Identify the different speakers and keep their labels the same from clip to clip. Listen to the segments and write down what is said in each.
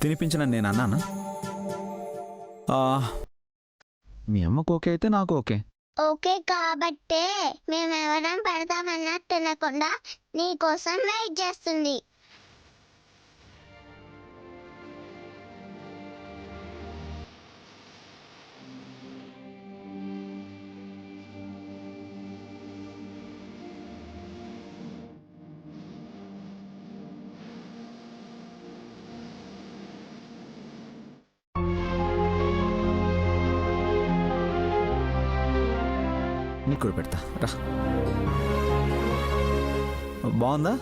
Speaker 1: తినిపించనని నేను అన్నానా? మీ అమ్మకు ఓకే అయితే నాకు ఓకే.
Speaker 2: ఓకే కాబట్టే మేమెవరం పెడతామన్నా తినకుండా నీకోసం వెయిట్ చేస్తుంది.
Speaker 1: నీకు కూడా పెడతా రా. బాగుందా?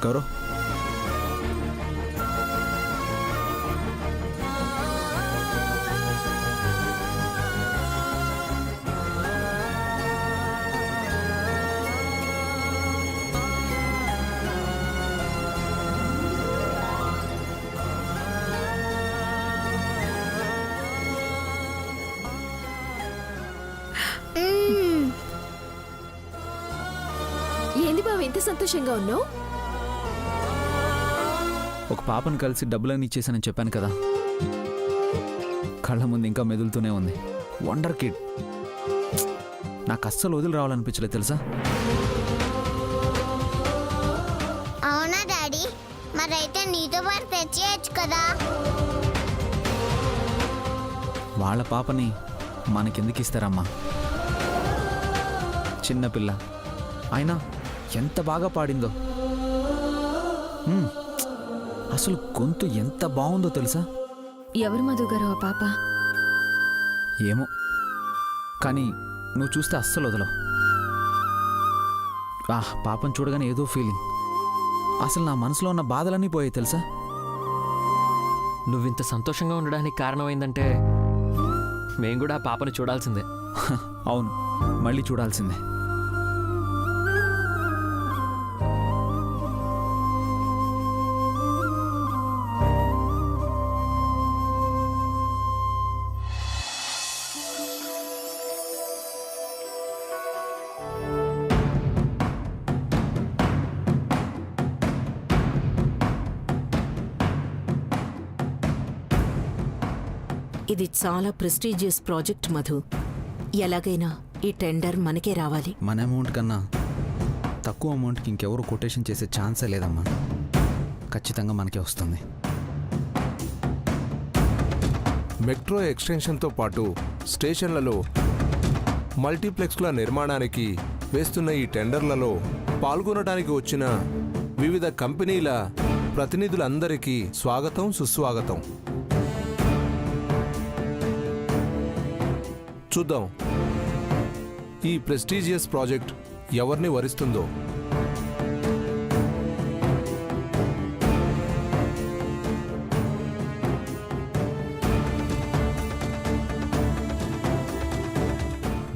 Speaker 1: గౌరవ్,
Speaker 3: ఏంది బావ ఎంత సంతోషంగా ఉన్నావు?
Speaker 1: ఒక పాపను కలిసి డబ్బులన్నీ ఇచ్చేసానని చెప్పాను కదా, కళ్ళ ముందు ఇంకా మెదులుతూనే ఉంది. Wonder kid. నాకు అస్సలు వదిలి రావాలనిపించలేదు తెలుసా.
Speaker 2: అవునా డాడీ? మరైతే నీతో పాటు తెచ్చేయచ్చు కదా.
Speaker 1: వాళ్ళ పాపని మనకెందుకు ఇస్తారమ్మా? చిన్నపిల్ల అయినా ఎంత బాగా పాడిందో. అసలు గొంతు ఎంత బాగుందో తెలుసా.
Speaker 3: ఎవరు మధు గారు ఆ పాప?
Speaker 1: ఏమో, కానీ నువ్వు చూస్తే అస్సలు వదలవు. పాపను చూడగానే ఏదో ఫీలింగ్. అసలు నా మనసులో ఉన్న బాధలన్నీ పోయాయి తెలుసా.
Speaker 4: నువ్వింత సంతోషంగా ఉండడానికి కారణమైందంటే మేం కూడా ఆ పాపను చూడాల్సిందే.
Speaker 1: అవును, మళ్ళీ చూడాల్సిందే.
Speaker 5: ఇది చాలా ప్రెస్టీజియస్ ప్రాజెక్ట్ మధు. ఎలాగైనా ఈ టెండర్ మనకే రావాలి.
Speaker 1: మన అమౌంట్ కన్నా తక్కువ అమౌంట్కి ఇంకెవరు కొటేషన్ చేసే ఛాన్సే లేదమ్మా. ఖచ్చితంగా మనకే వస్తుంది.
Speaker 6: మెట్రో ఎక్స్టెన్షన్తో పాటు స్టేషన్లలో మల్టీప్లెక్స్ల నిర్మాణానికి వేస్తున్న ఈ టెండర్లలో పాల్గొనడానికి వచ్చిన వివిధ కంపెనీల ప్రతినిధులందరికీ స్వాగతం, సుస్వాగతం. చూద్దాం ఈ ప్రెస్టీజియస్ ప్రాజెక్ట్ ఎవరిని వరిస్తుందో.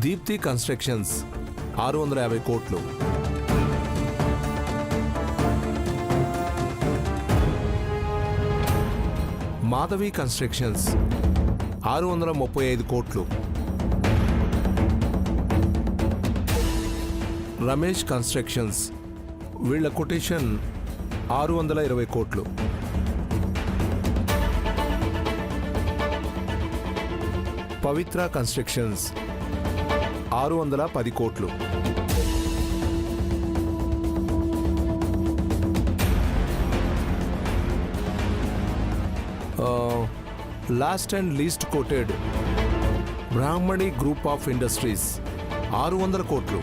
Speaker 6: దీప్తి కన్స్ట్రక్షన్స్ 650 కోట్లు. మాధవి కన్స్ట్రక్షన్స్ 635 కోట్లు. రమేష్ కన్స్ట్రక్షన్స్ వీళ్ళ కొటేషన్ 620 కోట్లు. పవిత్ర కన్స్ట్రక్షన్స్ 610 కోట్లు. Last and least quoted Brahmani group of industries 600 కోట్లు.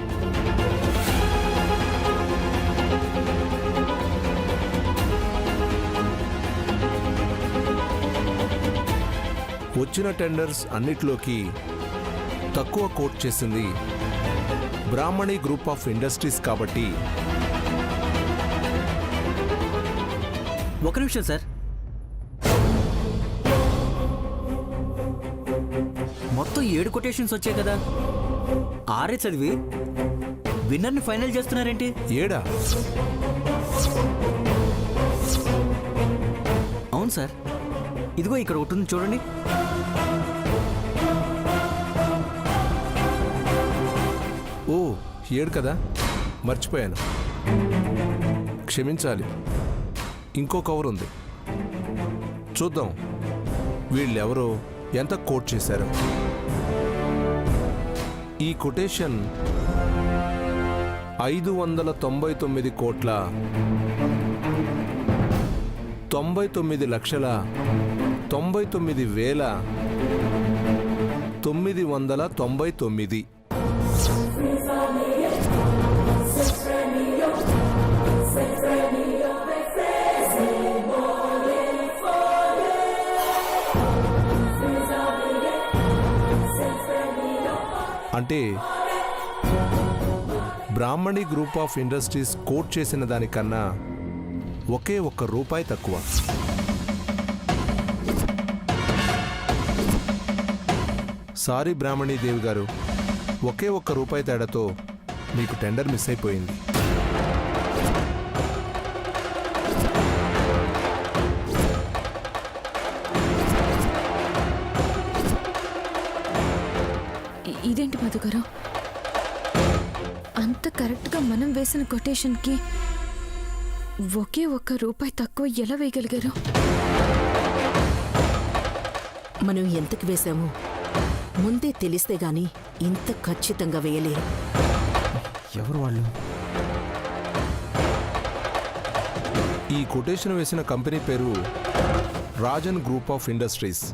Speaker 6: వచ్చిన టెండర్స్ అన్నిట్లోకి తక్కువ కోట్ చేసింది బ్రాహ్మణి గ్రూప్ ఆఫ్ ఇండస్ట్రీస్ కాబట్టి
Speaker 7: ఒక నిమిషం సార్, మొత్తం 7 కొటేషన్స్ వచ్చాయి కదా, 6 చదివి విన్నర్ని ఫైనల్ చేస్తున్నారేంటి?
Speaker 6: ఏడా?
Speaker 7: అవును సార్, ఇదిగో ఇక్కడ ఒకటి ఉంది చూడండి.
Speaker 6: ఓ 7 కదా, మర్చిపోయాను, క్షమించాలి. ఇంకో కవర్ ఉంది, చూద్దాం వీళ్ళెవరో ఎంత కోట్ చేశారు. ఈ కొటేషన్ 599 కోట్ల 99,99,999. అంటే బ్రాహ్మణి గ్రూప్ ఆఫ్ ఇండస్ట్రీస్ కోట్ చేసిన దానికన్నా ఒకే ఒక్క రూపాయి తక్కువ. సారీ బ్రాహ్మణి దేవి గారు, ఒకే ఒక్క రూపాయి తేడాతో మీకు టెండర్ మిస్ అయిపోయింది.
Speaker 3: ఇదేంటి మధుగారు, అంత కరెక్ట్గా మనం వేసిన కొటేషన్కి ఒకే ఒక్క రూపాయి తక్కువ ఎలా వేయగలిగారు?
Speaker 5: మనం ఎంతకు వేశామో ముందే తెలిస్తే గాని ఇంత ఖచ్చితంగా వేయలేరు.
Speaker 1: ఎవరు వాళ్ళు?
Speaker 6: ఈ కొటేషన్ వేసిన కంపెనీ పేరు Rajan group of industries.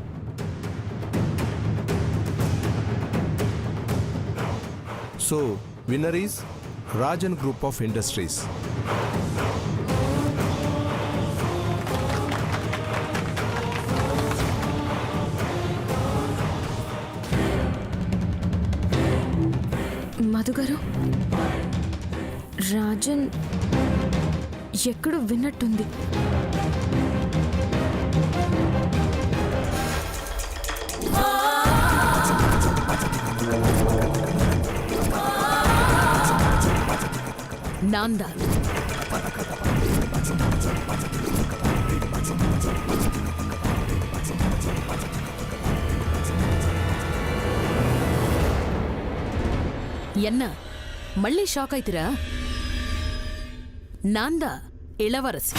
Speaker 6: So winner is Rajan group of industries.
Speaker 3: మధుగారు, రాజన్ ఎక్కడో విన్నట్టుంది.
Speaker 5: నాందా
Speaker 8: என்ன மள்ளி ஷாக் ஆயித்திரா? நான்தா Ilavarasi.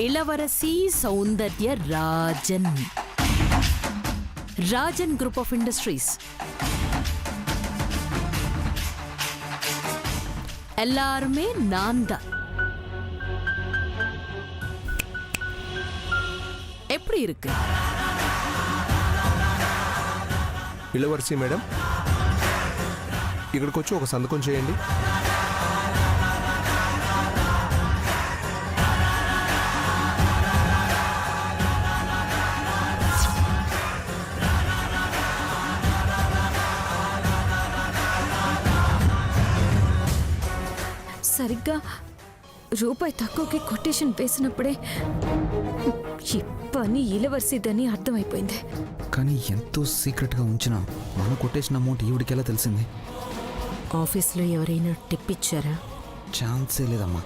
Speaker 8: Ilavarasi Soundarya Rajan. Rajan group of industries. எல்லாருமே நான்தா. எப்படி இருக்கு?
Speaker 6: ఇళవర్సి మేడం, ఇక్కడికి వచ్చి ఒక సంతకం చేయండి.
Speaker 3: సరిగ్గా రూపాయి తక్కువకి కొటేషన్ వేసినప్పుడే ఈ పని ఇలవర్సిదని అర్థమైపోయింది.
Speaker 1: కానీ ఎంతో సీక్రెట్గా ఉంచిన మన కొటేషన్ అమౌంట్ ఈవిడికి ఎలా తెలిసింది?
Speaker 5: ఆఫీస్లో ఎవరైనా టిప్ ఇచ్చారా?
Speaker 1: ఛాన్సే లేదమ్మా.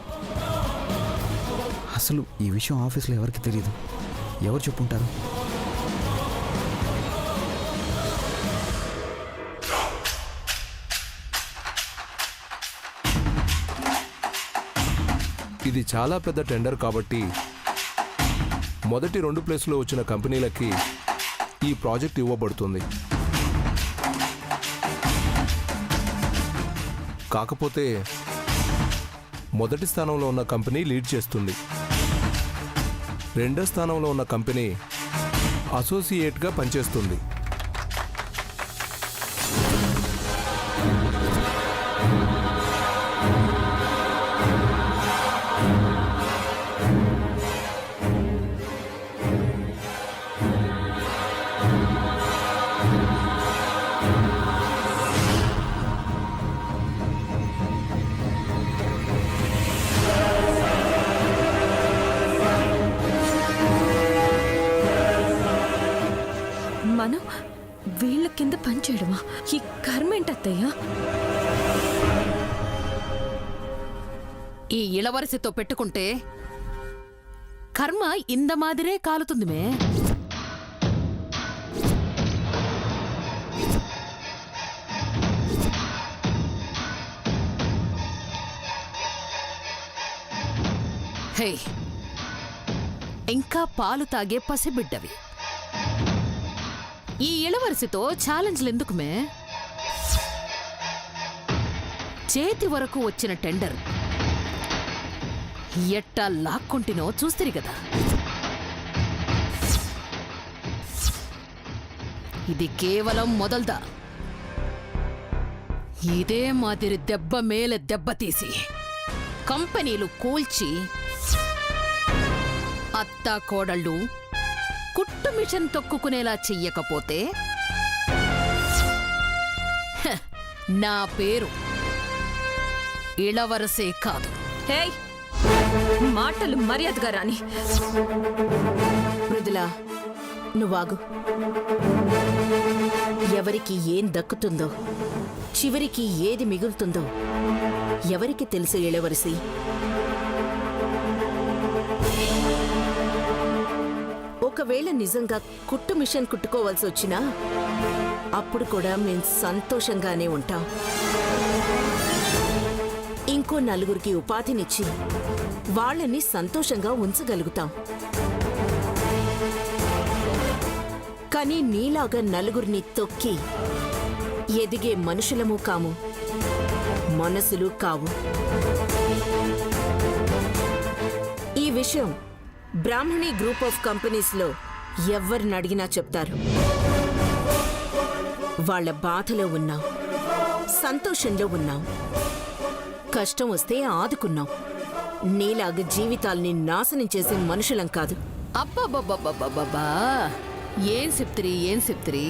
Speaker 1: అసలు ఈ విషయం ఆఫీస్లో ఎవరికి తెలియదు. ఎవరు చెప్పుంటారు?
Speaker 6: ఇది చాలా పెద్ద టెండర్ కాబట్టి మొదటి 2 ప్లేస్లో వచ్చిన కంపెనీలకి ఈ ప్రాజెక్ట్ ఇవ్వబడుతుంది. కాకపోతే మొదటి స్థానంలో ఉన్న కంపెనీ లీడ్ చేస్తుంది. రెండో స్థానంలో ఉన్న కంపెనీ అసోసియేట్గా పనిచేస్తుంది.
Speaker 3: మనం వీళ్ళ కింద పనిచేయడమా? ఈ కర్మ ఏంటత్తయ్యా?
Speaker 8: ఈ ఇళవరసితో పెట్టుకుంటే కర్మ ఇంద మాదిరే కాలుతుందిమే. హే, ఇంకా పాలు తాగే పసిబిడ్డవి. ఈ ఇళవరసితో ఛాలెంజ్లు ఎందుకుమే? చేతి వరకు వచ్చిన టెండర్ ఎట్టా లాక్కొంటినో చూస్తిరి కదా. ఇది కేవలం మొదల్దా. ఇదే మాదిరి దెబ్బ మేల దెబ్బతీసి కంపెనీలు కూల్చి అత్తా కోడళ్ళు కుట్టు మిషన్ తొక్కుకునేలా చెయ్యకపోతే నా పేరు ఇళవరసే కాదు.
Speaker 3: హేయ్, మాటలు మర్యాదగా రాని.
Speaker 5: మృదులా, నువ్వాగు. ఎవరికి ఏం దక్కుతుందో, చివరికి ఏది మిగులుతుందో ఎవరికి తెలుసు ఇళవరసి? ఒకవేళ నిజంగా కుట్టు మిషన్ కుట్టుకోవాల్సి వచ్చినా అప్పుడు కూడా మేం సంతోషంగానే ఉంటాం. ఇంకో 4 ఉపాధినిచ్చి వాళ్ళని సంతోషంగా ఉంచగలుగుతాం. కానీ నీలాగా 4 తొక్కి ఎదిగే మనుషులము కాము, మనసులు కావు. ఈ విషయం బ్రాహ్మణి గ్రూప్ ఆఫ్ కంపెనీస్లో ఎవరిని అడిగినా చెప్తారు. వాళ్ళ బాధలో ఉన్నాం, సంతోషంలో ఉన్నాం, కష్టం వస్తే ఆదుకున్నాం. నీలాగా జీవితాల్ని నాశనం చేసే మనుషులం కాదు.
Speaker 8: అబ్బబ్బబ్బబ్బబ్బబ్బా, ఏం చెప్తిరి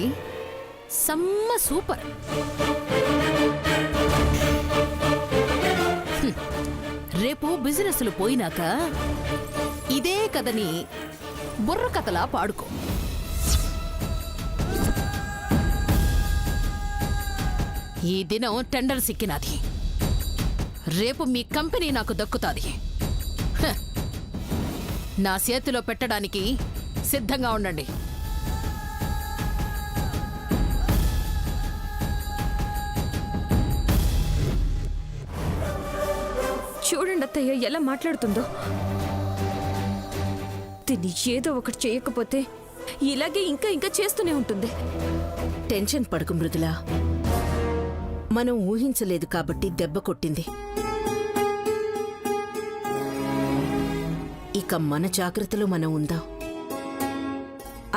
Speaker 8: సమ్మ సూపర్. రేపు బిజినెస్లు పోయినాక ఇదే కథని బుర్ర కథలా పాడుకో. ఈ దినం టెండర్ సిక్కినది, రేపు మీ కంపెనీ నాకు దక్కుతాది. హ, నా చేతిలో పెట్టడానికి సిద్ధంగా ఉండండి.
Speaker 3: చూడండి అత్తయ్య ఎలా మాట్లాడుతుందో. దీన్ని ఏదో ఒకటి చేయకపోతే ఇలాగే ఇంకా ఇంకా చేస్తూనే ఉంటుంది.
Speaker 5: టెన్షన్ పడకు మృదులా, మనం ఊహించలేదు కాబట్టి దెబ్బ కొట్టింది. ఇక మన జాగ్రత్తలో మనం ఉందాం.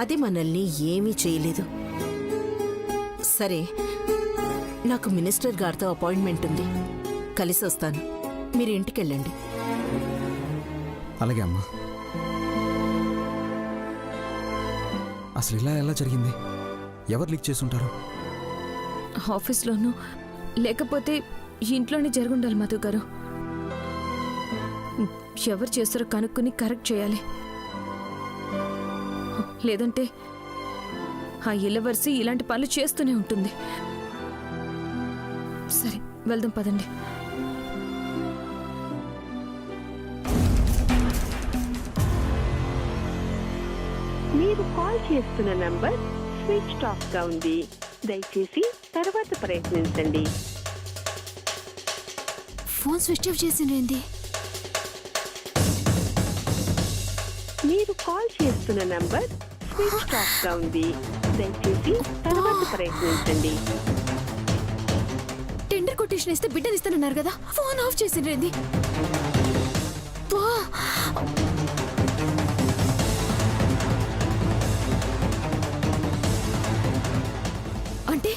Speaker 5: అది మనల్ని ఏమీ చేయలేదు. సరే, నాకు మినిస్టర్ గారితో అపాయింట్మెంట్ ఉంది, కలిసి వస్తాను. మీరు ఇంటికెళ్ళండి.
Speaker 1: అలాగే అమ్మా. అసలు ఇలా ఎలా జరిగింది? ఎవరు లీక్ చేసుంటారు?
Speaker 3: ఆఫీస్లోనూ లేకపోతే ఇంట్లోనే జరుగుండాలి మధు గారు. ఎవరు చేస్తారో కనుక్కుని కరెక్ట్ చేయాలి. లేదంటే ఆ ఇళ్ళవరిసి ఇలాంటి పనులు చేస్తూనే ఉంటుంది. సరే, వెళ్దాం పదండి.
Speaker 9: మీరు కాల్ చేస్తున్న నంబర్ స్విచ్ ఆఫ్ గా ఉంది. దయచేసి తర్వాత ప్రయత్నించండి.
Speaker 3: ఫోన్ స్విచ్ ఆఫ్ చేసిండ్రేంది?
Speaker 9: మీరు కాల్ చేస్తున్న నంబర్ స్విచ్ ఆఫ్ గా ఉంది. దయచేసి తర్వాత ప్రయత్నించండి.
Speaker 3: టెండర్ కొటేషన్ ఇస్తే బిడ్డని ఇస్తానన్నారు కదా, ఫోన్ ఆఫ్ చేసిండ్రేంది? వా! అంటే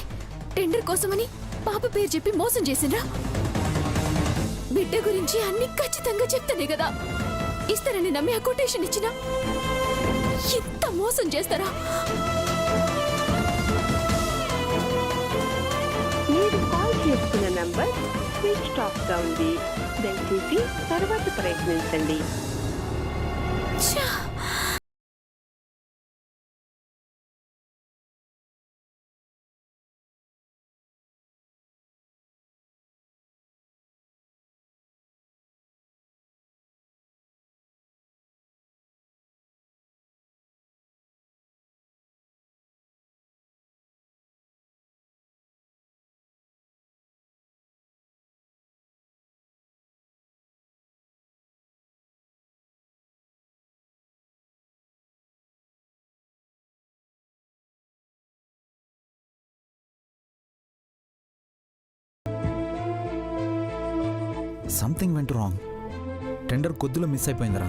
Speaker 3: టెండర్ కోసమని పాప పేరు చెప్పి మోసం చేసిండ్రా? బిడ్డ గురించి అన్ని ఖచ్చితంగా చెప్తానే కదా ఇస్తారని నమ్మి ఆ కొటేషన్ ఇచ్చినా ఇంత మోసం చేస్తారా?
Speaker 9: మీరు కాల్ చేస్తున్న నంబర్ స్విచ్ ఆఫ్ గా ఉంది. దయచేసి తర్వాత ప్రయత్నించండి.
Speaker 3: ఛా!
Speaker 1: Something went wrong. టెండర్ కొద్దిలో మిస్ అయిపోయిందిరా.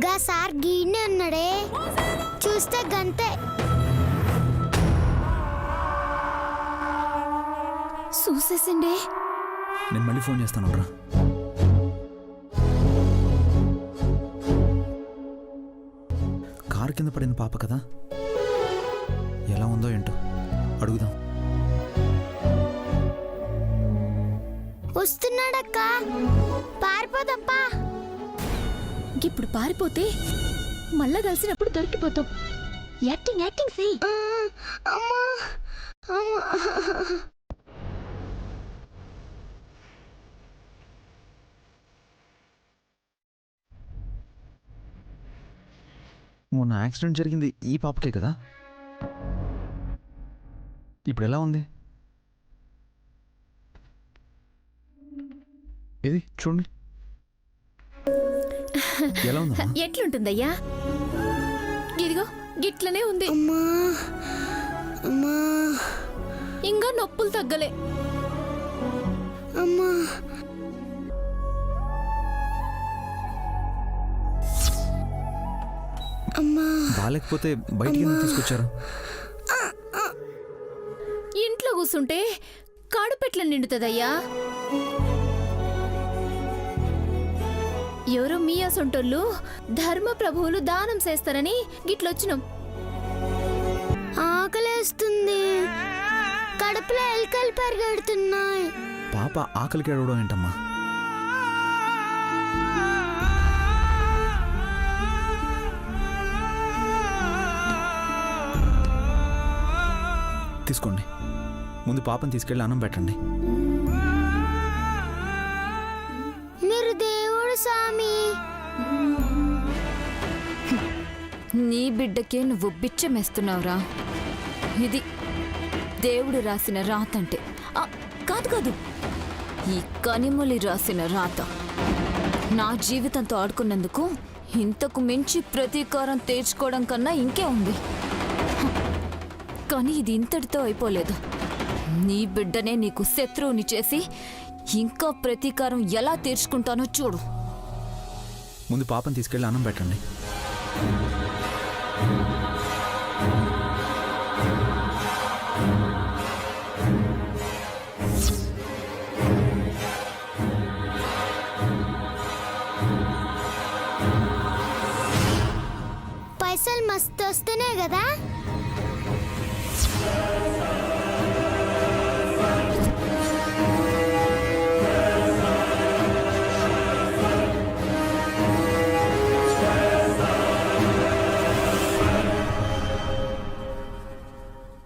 Speaker 2: గా సార్ గీనే ఉన్నాడే, చూస్తే గంతే.
Speaker 3: చూసేసిండే.
Speaker 1: నేను మళ్ళీ ఫోన్ చేస్తాను రా. కారు కింద పడిన పాప కదా, ఎలా ఉందో ఏంటో అడుగుదాం.
Speaker 2: వస్తున్నాడక్క, పారిపోదప్పా.
Speaker 3: ఇప్పుడు పారిపోతే మళ్ళా కలిసినప్పుడు దొరికిపోతాం. యాక్టింగ్ యాక్టింగ్ సే.
Speaker 2: అమ్మా అమ్మా.
Speaker 1: మొన్న యాక్సిడెంట్ జరిగింది ఈ పాపకే కదా, ఇప్పుడు ఎలా ఉంది? ఇది చూడండి ఎలా ఉందా?
Speaker 3: ఎట్లుంటుందయ్యా? ఇదిగో గిట్లనే ఉంది.
Speaker 2: అమ్మా అమ్మా.
Speaker 3: ఇంకా నొప్పులు తగ్గలే.
Speaker 2: అమ్మా అమ్మా.
Speaker 1: బాగాలేకపోతే బయటికి ఎందుకు తీసుకొచ్చారు?
Speaker 3: ఇంట్లో కూర్చుంటే కాడుపెట్ల నిండుతుందయ్యా. ఎవరో మీ అసొంటోళ్ళు ధర్మ ప్రభువులు దానం చేస్తారని గిట్లొచ్చినాం.
Speaker 2: ఆకలేస్తుంది, కడుపులో ఎలుకలు పరిగెడుతున్నాయి.
Speaker 1: పాప ఆకలికి అడవడం ఏంటమ్మా? తీసుకోండి, ముందు పాపని తీసుకెళ్ళి అన్నం పెట్టండి.
Speaker 2: మీరు దేవుడు స్వామి.
Speaker 3: నీ బిడ్డకే నువ్వు బిచ్చమేస్తున్నావురా. ఇది దేవుడు రాసిన రాత అంటే. కాదు కాదు, ఈ కనిమొలి రాసిన రాత. నా జీవితంతో ఆడుకున్నందుకు ఇంతకు మించి ప్రతీకారం తీర్చుకోవడం కన్నా ఇంకే ఉంది. కానీ ఇది ఇంతటితో అయిపోలేదు. నీ బిడ్డనే నీకు శత్రువుని చేసి ఇంకా ప్రతీకారం ఎలా తీర్చుకుంటానో చూడు.
Speaker 1: ముందు పాపని తీసుకెళ్ళి అన్నం పెట్టండి.
Speaker 2: పైసలు మస్తు వస్తున్నాయి కదా.